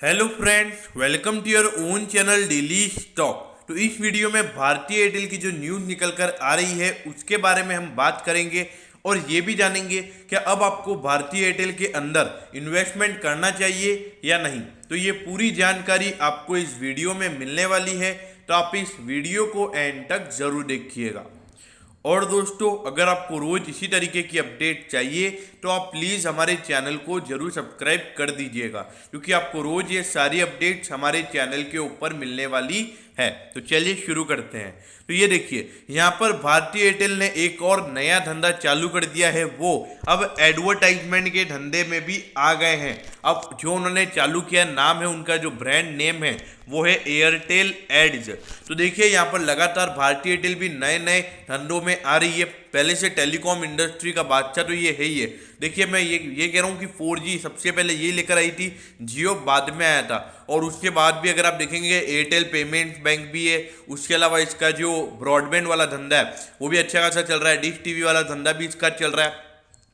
Hello friends, welcome to your own channel Daily Stock. तो इस video में भारतीय एयरटेल की जो न्यूज़ निकल कर आ रही है उसके बारे में हम बात करेंगे और ये भी जानेंगे कि अब आपको भारतीय एयरटेल के अंदर इन्वेस्टमेंट करना चाहिए या नहीं। तो ये पूरी जानकारी आपको इस वीडियो में मिलने वाली है, तो आप इस वीडियो को एंड तक ज़रूर देखिएगा। और दोस्तों, अगर आपको रोज इसी तरीके की अपडेट चाहिए तो आप प्लीज़ हमारे चैनल को जरूर सब्सक्राइब कर दीजिएगा, क्योंकि आपको रोज ये सारी अपडेट्स हमारे चैनल के ऊपर मिलने वाली है। तो चलिए शुरू करते हैं। तो ये देखिए, यहाँ पर भारतीय एयरटेल ने एक और नया धंधा चालू कर दिया है। वो अब एडवर्टाइजमेंट के धंधे में भी आ गए हैं। अब जो उन्होंने चालू किया नाम है, उनका जो ब्रांड नेम है वो है एयरटेल एड्स। तो देखिए, यहाँ पर लगातार भारतीय एयरटेल भी नए नए धंधों में आ रही है। पहले से टेलीकॉम इंडस्ट्री का बादशाह तो ये है ही है। देखिए, मैं ये कह रहा हूँ कि 4G सबसे पहले ये लेकर आई थी, जियो बाद में आया था। और उसके बाद भी अगर आप देखेंगे, एयरटेल पेमेंट्स बैंक भी है। उसके अलावा इसका जो ब्रॉडबैंड वाला धंधा है वो भी अच्छा खासा चल रहा है। डिश टीवी वाला धंधा भी इसका चल रहा है।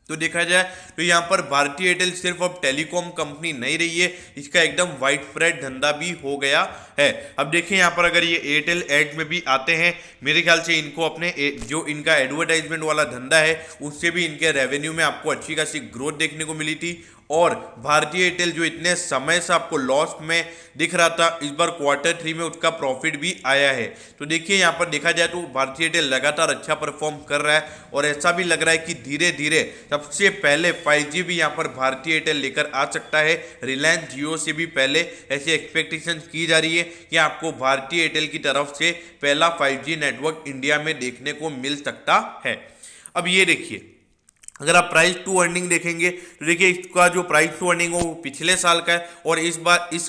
तो देखा जाए तो यहाँ पर भारतीय एयरटेल सिर्फ अब टेलीकॉम कंपनी नहीं रही है, इसका एकदम वाइड स्प्रेड धंधा भी हो गया है। अब देखिए, यहाँ पर अगर ये एयरटेल एड में भी आते हैं, मेरे ख्याल से इनको अपने जो इनका एडवर्टाइजमेंट वाला धंधा है उससे भी इनके रेवेन्यू में आपको अच्छी खासी ग्रोथ देखने को मिली थी। और भारतीय एयरटेल जो इतने समय से आपको लॉस में दिख रहा था, इस बार Q3 में उसका प्रॉफिट भी आया है। तो देखिए, यहाँ पर देखा जाए तो भारतीय एयरटेल लगातार अच्छा परफॉर्म कर रहा है और ऐसा भी लग रहा है कि धीरे धीरे सबसे पहले 5G भी यहाँ पर भारतीय एयरटेल लेकर आ सकता है। रिलायंस जियो से भी पहले ऐसी एक्सपेक्टेशन की जा रही है कि आपको भारतीय एयरटेल की तरफ से पहला 5G नेटवर्क इंडिया में देखने को मिल सकता है। अब ये देखिए, अगर आप प्राइस टू अर्निंग देखेंगे तो देखिए, इसका जो प्राइस टू अर्निंग हो वो पिछले साल का है और इस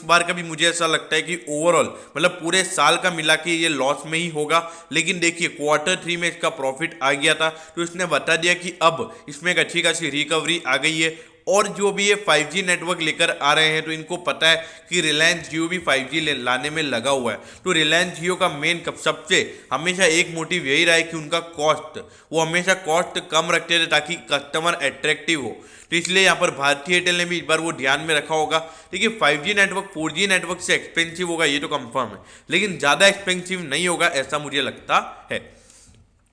बार का भी मुझे ऐसा लगता है कि ओवरऑल मतलब पूरे साल का मिला के ये लॉस में ही होगा। लेकिन देखिए, Q3 में इसका प्रॉफिट आ गया था, तो इसने बता दिया कि अब इसमें एक अच्छी खासी रिकवरी आ गई है। और जो भी ये 5G नेटवर्क लेकर आ रहे हैं, तो इनको पता है कि रिलायंस जियो भी 5G लाने में लगा हुआ है। तो रिलायंस जियो का मेन सबसे हमेशा एक मोटिव यही रहा है कि उनका कॉस्ट, वो हमेशा कॉस्ट कम रखते थे ताकि कस्टमर अट्रैक्टिव हो। तो इसलिए यहाँ पर भारतीय एयरटेल ने भी इस बार वो ध्यान में रखा होगा। देखिए, 5G नेटवर्क 4G नेटवर्क से एक्सपेंसिव होगा, ये तो कंफर्म है, लेकिन ज़्यादा एक्सपेंसिव नहीं होगा ऐसा मुझे लगता है।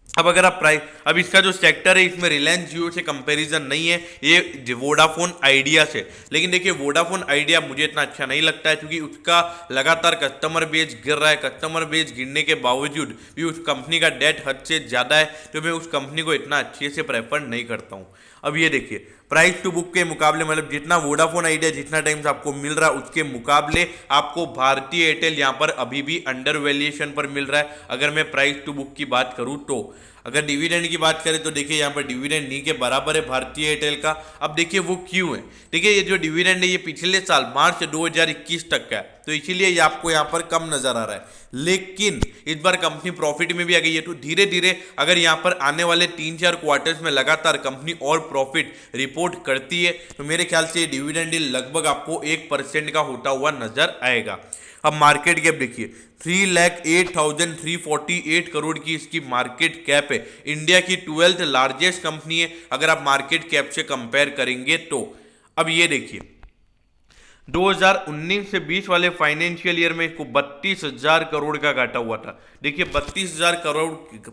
अब अगर आप अब इसका जो सेक्टर है, इसमें रिलायंस जियो से कंपैरिजन नहीं है, ये वोडाफोन आइडिया से। लेकिन देखिए, वोडाफोन आइडिया मुझे इतना अच्छा नहीं लगता है, क्योंकि उसका लगातार कस्टमर बेस गिर रहा है। कस्टमर बेस गिरने के बावजूद भी उस कंपनी का डेट हद से ज़्यादा है, तो मैं उस कंपनी को इतना अच्छे से प्रेफर नहीं करता हूँ। अब ये देखिए, प्राइस टू बुक के मुकाबले मतलब जितना वोडाफोन आइडिया जितना टाइम से आपको मिल रहा है, उसके मुकाबले आपको भारतीय एयरटेल यहाँ पर अभी भी अंडर वैल्यूएशन पर मिल रहा है, अगर मैं प्राइस टू बुक की बात करूँ तो। अगर डिविडेंड की बात करें तो देखिए, यहाँ पर डिविडेंड नहीं के बराबर है भारतीय एयरटेल का। अब देखिए वो क्यों है। देखिए, ये जो डिविडेंड है ये पिछले साल मार्च 2021 तक का है, तो इसीलिए ये आपको यहाँ पर कम नजर आ रहा है। लेकिन इस बार कंपनी प्रॉफिट में भी आ गई है, तो धीरे धीरे अगर यहाँ पर आने वाले 3-4 क्वार्टर्स में लगातार कंपनी और प्रॉफिट रिपोर्ट करती है, तो मेरे ख्याल से डिविडेंड लगभग आपको 1% का होता हुआ नजर आएगा। अब मार्केट कैप देखिए, 3,08,348 करोड़ की इसकी मार्केट कैप है। इंडिया की 12th लार्जेस्ट कंपनी है अगर आप मार्केट कैप से कंपेयर करेंगे तो। अब ये देखिए, 2019 से 20 वाले फाइनेंशियल ईयर में इसको 32,000 करोड़ का घाटा हुआ था। देखिए, 32,000 करोड़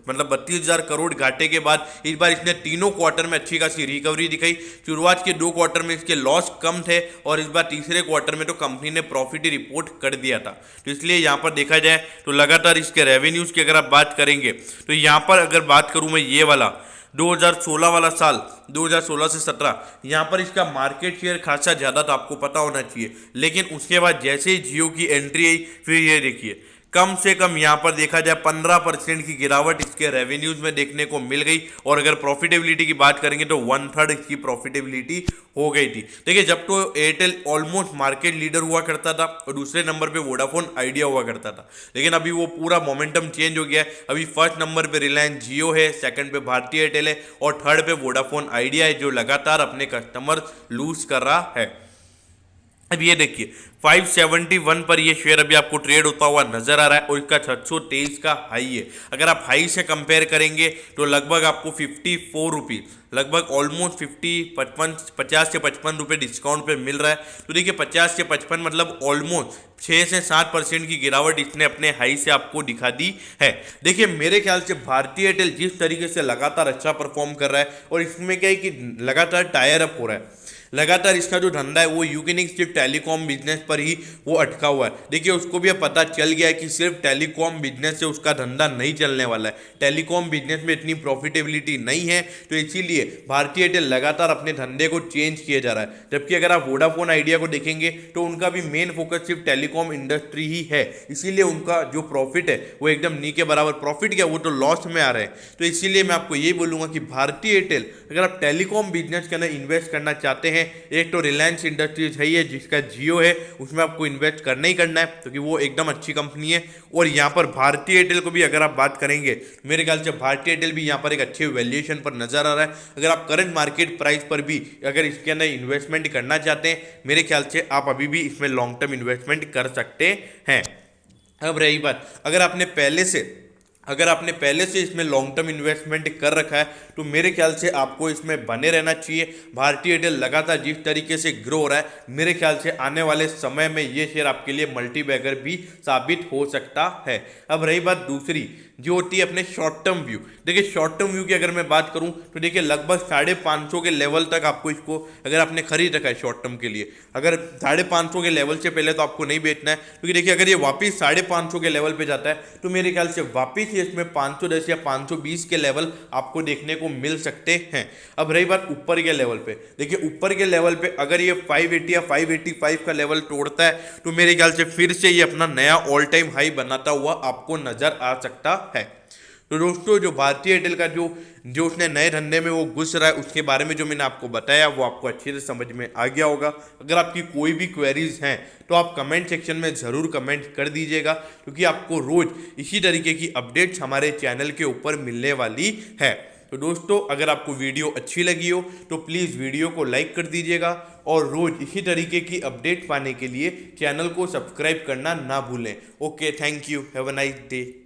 मतलब 32,000 करोड़ घाटे के बाद इस बार इसने तीनों क्वार्टर में अच्छी खासी रिकवरी दिखाई। शुरुआत के 2 क्वार्टर में इसके लॉस कम थे और इस बार तीसरे क्वार्टर में तो कंपनी ने प्रॉफिट ही रिपोर्ट कर दिया था। तो इसलिए यहाँ पर देखा जाए तो लगातार इसके रेवेन्यूज की अगर आप बात करेंगे, तो यहाँ पर अगर बात करूँ मैं ये वाला 2016 वाला साल, 2016 से 17, यहाँ पर इसका मार्केट शेयर खासा ज़्यादा था, आपको पता होना चाहिए। लेकिन उसके बाद जैसे ही जियो की एंट्री आई, फिर ये देखिए कम से कम यहाँ पर देखा जाए 15% की गिरावट इसके रेवेन्यूज में देखने को मिल गई। और अगर प्रॉफिटेबिलिटी की बात करेंगे तो 1/3 इसकी प्रॉफिटेबिलिटी हो गई थी। देखिए, जब तो एयरटेल ऑलमोस्ट मार्केट लीडर हुआ करता था और दूसरे नंबर पे वोडाफोन आइडिया हुआ करता था, लेकिन अभी वो पूरा मोमेंटम चेंज हो गया है। अभी फर्स्ट नंबर पे रिलायंस जियो है, सेकंड पे भारतीय एयरटेल है और थर्ड पे वोडाफोन आइडिया है, जो लगातार अपने कस्टमर लूज कर रहा है। अब ये देखिए 571 पर ये शेयर अभी आपको ट्रेड होता हुआ नजर आ रहा है और इसका 623 का हाई है। अगर आप हाई से कंपेयर करेंगे तो लगभग आपको 54 रुपीज़, लगभग ऑलमोस्ट 50 से 55 रुपये डिस्काउंट पे मिल रहा है। तो देखिए 50 से 55 मतलब ऑलमोस्ट 6 से 7% की गिरावट इसने अपने हाई से आपको दिखा दी है। देखिए मेरे ख्याल से भारतीय एयरटेल जिस तरीके से लगातार अच्छा परफॉर्म कर रहा है और इसमें क्या है कि लगातार टायर अप हो रहा है, लगातार इसका जो धंधा है वो यूनिक सिर्फ टेलीकॉम बिजनेस पर ही वो अटका हुआ है। देखिए उसको भी अब पता चल गया है कि सिर्फ टेलीकॉम बिजनेस से उसका धंधा नहीं चलने वाला है, टेलीकॉम बिजनेस में इतनी प्रॉफिटेबिलिटी नहीं है, तो इसीलिए भारतीय एयरटेल लगातार अपने धंधे को चेंज किए जा रहा है। जबकि अगर आप वोडाफोन आइडिया को देखेंगे तो उनका भी मेन फोकस सिर्फ टेलीकॉम इंडस्ट्री ही है, इसीलिए उनका जो प्रॉफिट है वो एकदम नी के बराबर, प्रॉफिट क्या वो तो लॉस में आ रहे हैं। तो इसीलिए मैं आपको ये बोलूंगा कि भारतीय एयरटेल अगर आप टेलीकॉम बिजनेस के अंदर इन्वेस्ट करना चाहते हैं, एक तो रिलायंस इंडस्ट्रीज है, ये जिसका जियो है उसमें आपको इन्वेस्ट करना ही करना है क्योंकि वो एकदम अच्छी कंपनी है। और यहाँ पर भारतीय एयरटेल को भी अगर आप बात करेंगे मेरे ख्याल से भारतीय एयरटेल भी यहाँ पर एक अच्छे वैल्यूएशन पर नजर आ रहा है। अगर आप करंट मार्केट प्राइस पर भी अगर इसके अंदर इन्वेस्टमेंट करना चाहते हैं मेरे ख्याल से आप अभी भी इसमें लॉन्ग टर्म इन्वेस्टमेंट कर सकते हैं। अब रही बात अगर आपने पहले से इसमें लॉन्ग टर्म इन्वेस्टमेंट कर रखा है तो मेरे ख्याल से आपको इसमें बने रहना चाहिए। भारतीय एयरटेल लगातार जिस तरीके से ग्रो हो रहा है मेरे ख्याल से आने वाले समय में ये शेयर आपके लिए मल्टीबैगर भी साबित हो सकता है। अब रही बात दूसरी जो होती है अपने शॉर्ट टर्म व्यू, देखिए शॉर्ट टर्म व्यू की अगर मैं बात करूं तो देखिए लगभग 550 के लेवल तक आपको इसको अगर आपने खरीद रखा है शॉर्ट टर्म के लिए, अगर 550 के लेवल से पहले तो आपको नहीं बेचना है क्योंकि देखिए अगर ये वापस 550 के लेवल पे जाता है तो मेरे ख्याल से वापस इसमें 510 या 520 के लेवल आपको देखने को मिल सकते हैं। अब रही बात ऊपर के लेवल पे, देखिए ऊपर के लेवल पे अगर ये 580 या 585 का लेवल तोड़ता है तो मेरे ख्याल से फिर से ये अपना नया ऑल टाइम हाई बनाता हुआ आपको नजर आ सकता है। तो दोस्तों जो भारतीय एयरटेल का जो उसने नए धंधे में वो घुस रहा है उसके बारे में जो मैंने आपको बताया वो आपको अच्छे से समझ में आ गया होगा। अगर आपकी कोई भी क्वेरीज हैं तो आप कमेंट सेक्शन में ज़रूर कमेंट कर दीजिएगा क्योंकि आपको रोज़ इसी तरीके की अपडेट्स हमारे चैनल के ऊपर मिलने वाली है। तो दोस्तों अगर आपको वीडियो अच्छी लगी हो तो प्लीज़ वीडियो को लाइक कर दीजिएगा और रोज़ इसी तरीके की अपडेट पाने के लिए चैनल को सब्सक्राइब करना ना भूलें। Okay, thank you, have a nice day.